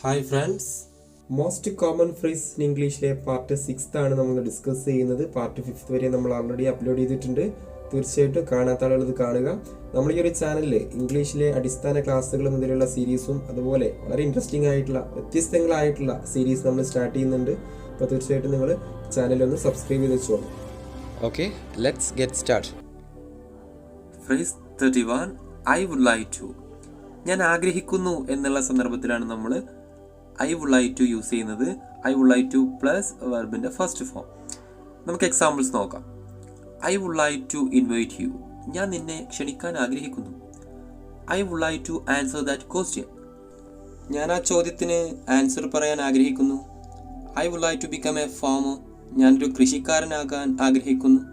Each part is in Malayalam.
Hi friends, most common phrase in ഇംഗ്ലീഷിലെ പാർട്ട് 6 ആണ് നമ്മൾ ഡിസ്കസ് ചെയ്യുന്നത്. പാർട്ട് 5 വരെ നമ്മൾ ഓൾറെഡി അപ്ലോഡ് ചെയ്തിട്ടുണ്ട്. തീർച്ചയായിട്ടും കാണാത്ത ആളുകൾ ഇത് കാണുക. നമ്മൾ ഈ ഒരു ചാനലിൽ ഇംഗ്ലീഷിലെ അടിസ്ഥാന ക്ലാസ്സുകൾ മുതലുള്ള സീരീസും അതുപോലെ വളരെ ഇൻട്രസ്റ്റിംഗ് ആയിട്ടുള്ള വ്യത്യസ്തങ്ങളായിട്ടുള്ള സീരീസ് നമ്മൾ സ്റ്റാർട്ട് ചെയ്യുന്നുണ്ട്. അപ്പോൾ തീർച്ചയായിട്ടും നിങ്ങൾ ചാനലൊന്ന് സബ്സ്ക്രൈബ് ചെയ്ത് വെച്ചോളൂ. Okay, let's get start. Phrase 31 I would like to. ഞാൻ ആഗ്രഹിക്കുന്നു എന്നുള്ള സന്ദർഭത്തിലാണ് നമ്മൾ I would like to use ചെയ്യുന്നത്. I would like to plus വെർബിൻ്റെ ഫസ്റ്റ് ഫോം. നമുക്ക് എക്സാമ്പിൾസ് നോക്കാം. I would like to invite you. ഞാൻ നിന്നെ ക്ഷണിക്കാൻ ആഗ്രഹിക്കുന്നു. I would like to answer that question. ഞാൻ ആ ചോദ്യത്തിന് ആൻസർ പറയാൻ ആഗ്രഹിക്കുന്നു. I would like to become a farmer. ഞാനൊരു കൃഷിക്കാരനാകാൻ ആഗ്രഹിക്കുന്നു.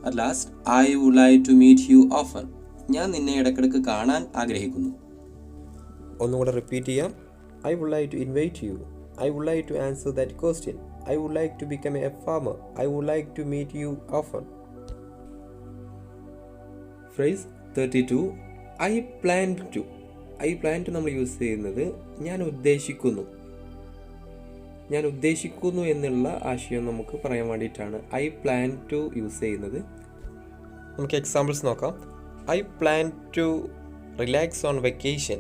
At last I would like to meet you often. ഞാൻ നിന്നെ ഇടയ്ക്കിടയ്ക്ക് കാണാൻ ആഗ്രഹിക്കുന്നു. ഒന്നുകൂടെ റിപ്പീറ്റ് ചെയ്യാം. I would like to invite you. I would like to answer that question. I would like to become a farmer. I would like to meet you often. Phrase 32 I plan to. I plan to നമ്മൾ യൂസ് ചെയ്യുന്നത് ഞാൻ ഉദ്ദേശിക്കുന്നു. ഞാൻ ഉദ്ദേശിക്കുന്നു എന്നുള്ള ആശയം നമുക്ക് പറയാൻ വേണ്ടിയിട്ടാണ് ഐ പ്ലാൻ ടു യൂസ് ചെയ്യുന്നത്. നമുക്ക് എക്സാമ്പിൾസ് നോക്കാം. I plan to relax on vacation.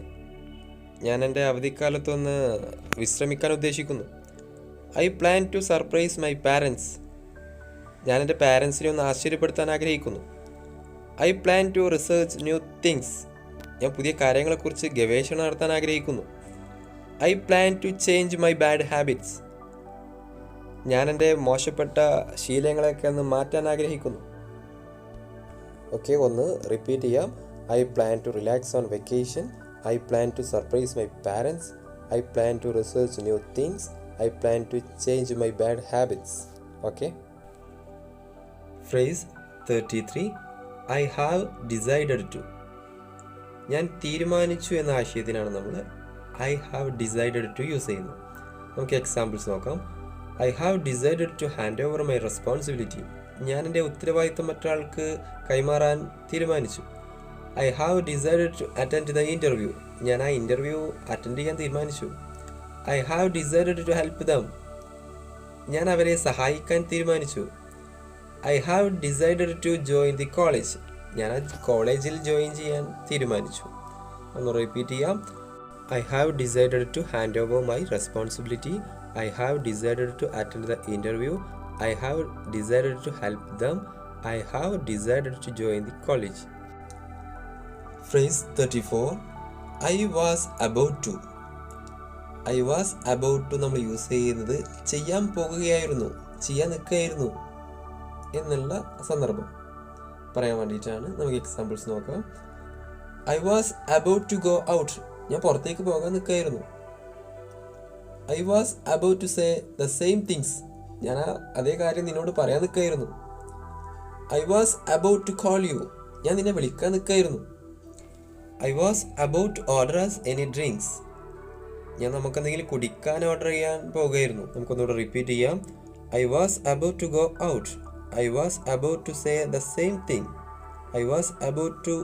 ഞാൻ എൻ്റെ അവധിക്കാലത്തൊന്ന് വിശ്രമിക്കാൻ ഉദ്ദേശിക്കുന്നു. I plan to surprise my parents. ഞാൻ എൻ്റെ പാരൻസിനെ ഒന്ന് ആശ്ചര്യപ്പെടുത്താൻ ആഗ്രഹിക്കുന്നു. I plan to research new things. ഞാൻ പുതിയ കാര്യങ്ങളെക്കുറിച്ച് ഗവേഷണം നടത്താൻ ആഗ്രഹിക്കുന്നു. I plan to change my bad habits. ഞാൻ എൻ്റെ മോശപ്പെട്ട ശീലങ്ങളൊക്കെ ഒന്ന് മാറ്റാൻ ആഗ്രഹിക്കുന്നു. ഓക്കെ, ഒന്ന് റിപ്പീറ്റ് ചെയ്യാം. I plan to relax on vacation. I plan to surprise my parents. I plan to research new things. I plan to change my bad habits. Okay. Phrase 33 I have decided to. ഞാൻ തീരുമാനിച്ചു എന്ന ആശയത്തിനാണ് നമ്മൾ I have decided to use ചെയ്യുന്നത്. നമുക്ക് എക്സാമ്പിൾസ് നോക്കാം. I have decided to hand over my responsibility. ഞാൻ എൻ്റെ ഉത്തരവാദിത്തം മറ്റൊരാൾക്ക് കൈമാറാൻ തീരുമാനിച്ചു. I have decided to attend the interview. ഞാൻ ആ ഇൻ്റർവ്യൂ അറ്റൻഡ് ചെയ്യാൻ തീരുമാനിച്ചു. I have decided to help them. ഞാൻ അവരെ സഹായിക്കാൻ തീരുമാനിച്ചു. I have decided to join the college. ഞാൻ ആ കോളേജിൽ ജോയിൻ ചെയ്യാൻ തീരുമാനിച്ചു. ഒന്ന് റിപ്പീറ്റ് ചെയ്യാം. I have decided to hand over my responsibility. I have decided to attend the interview. I have decided to help them. I have decided to join the college. Phrase 34 I was about to. I was about to നമ്മൾ യൂസ് ചെയ്യുന്നത് ചെയ്യാൻ പോകുകയായിരുന്നു, ചെയ്യാൻ നിൽക്കുകയായിരുന്നു എന്നുള്ള സന്ദർഭം പറയാൻ വേണ്ടിയിട്ടാണ്. നമുക്ക് എക്സാമ്പിൾസ് നോക്കാം. I was about to go out. ഞാൻ പുറത്തേക്ക് പോകാൻ നിൽക്കുകയായിരുന്നു. I was about to say the same things. ഞാൻ അതേ കാര്യം നിന്നോട് പറയാൻ നിൽക്കുകയായിരുന്നു. I was about to call you. ഞാൻ നിന്നെ വിളിക്കാൻ നിൽക്കുകയായിരുന്നു. I was about to order us any drinks. ഞാൻ നമുക്കെന്തെങ്കിലും കുടിക്കാൻ ഓർഡർ ചെയ്യാൻ പോകുകയായിരുന്നു. നമുക്കൊന്നുകൂടെ റിപ്പീറ്റ് ചെയ്യാം. I was about to go out. I was about to say the same thing. I was about to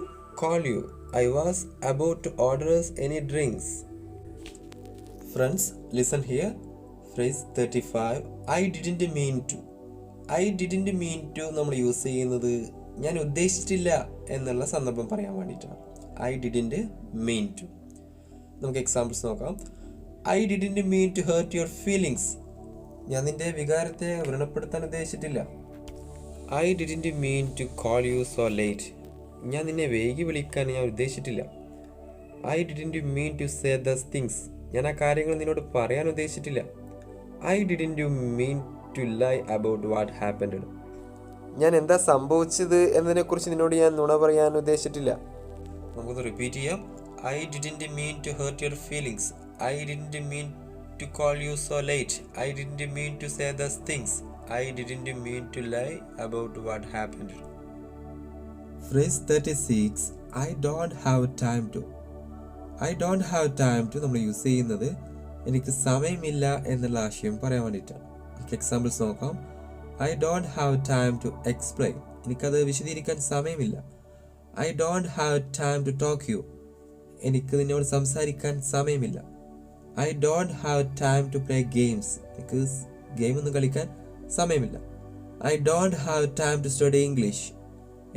call you. I was about to order us any drinks. Friends, listen here. Phrase 35 I didn't mean to. I didn't mean to നമ്മൾ യൂസ് ചെയ്യുന്നത് ഞാൻ ഉദ്ദേശിച്ചിട്ടില്ല എന്നുള്ള സന്ദർഭം പറയാൻ വേണ്ടിയിട്ടാണ്. I didn't mean to. നമുക്ക് എക്സാമ്പിൾസ് നോക്കാം. I didn't mean to hurt your feelings. ഞാൻ നിന്റെ വികാരത്തെ വ്രണപ്പെടുത്താൻ ഉദ്ദേശിച്ചിട്ടില്ല. I didn't mean to call you so late. ഞാൻ നിന്നെ വൈകി വിളിക്കാൻ ഞാൻ ഉദ്ദേശിച്ചിട്ടില്ല. I didn't mean to say those things. ഞാൻ ആ കാര്യങ്ങൾ നിന്നോട് പറയാൻ ഉദ്ദേശിച്ചിട്ടില്ല. I didn't mean to lie about what happened. ഞാൻ എന്താ സംഭവിച്ചത് എന്നതിനെക്കുറിച്ച് നിന്നോട് ഞാൻ നുണ പറയാൻ ഉദ്ദേശിച്ചിട്ടില്ല. നമുക്കൊന്ന് റിപ്പീറ്റ് ചെയ്യാം. I didn't mean to hurt your feelings. I didn't mean to call you so late. I didn't mean to say those things. I didn't mean to lie about what happened. Phrase 36 I don't have time to. I don't have time to നമ്മൾ യൂസ് ചെയ്യുന്നത് എനിക്ക് സമയമില്ല എന്നുള്ള ആശയം പറയാൻ വേണ്ടിയിട്ടാണ്. എനിക്ക് എക്സാമ്പിൾസ് നോക്കാം. I don't have time to explain. എനിക്കത് വിശദീകരിക്കാൻ സമയമില്ല. I don't have time to talk you. എനിക്ക് നിന്നോട് സംസാരിക്കാൻ സമയമില്ല. I don't have time to play games because game ഒന്നും കളിക്കാൻ സമയമില്ല. I don't have time to study English.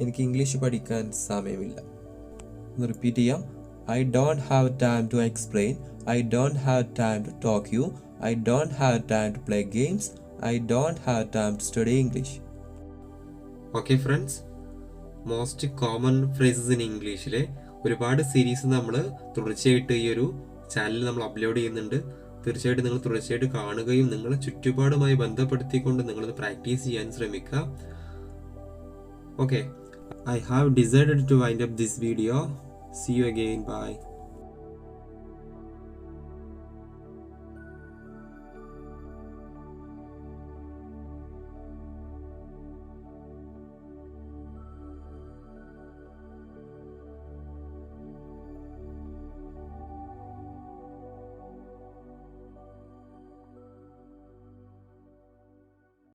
എനിക്ക് ഇംഗ്ലീഷ് പഠിക്കാൻ സമയമില്ല. ഒന്ന് റിപ്പീറ്റ് ചെയ്യാം. I don't have time to explain. I don't have time to talk you. I don't have time to play games. I don't have time to study English. Okay friends, most common phrases in ഇംഗ്ലീഷിലെ ഒരുപാട് സീരീസ് നമ്മൾ തുടർച്ചയായിട്ട് ഈ ഒരു ചാനലിൽ നമ്മൾ അപ്ലോഡ് ചെയ്യുന്നുണ്ട്. തീർച്ചയായിട്ടും നിങ്ങൾ തുടർച്ചയായിട്ട് കാണുകയും നിങ്ങളെ ചുറ്റുപാടുമായി ബന്ധപ്പെടുത്തിക്കൊണ്ട് നിങ്ങളത് പ്രാക്ടീസ് ചെയ്യാൻ ശ്രമിക്കുക. Okay, I have decided to wind up this video. See you again. Bye.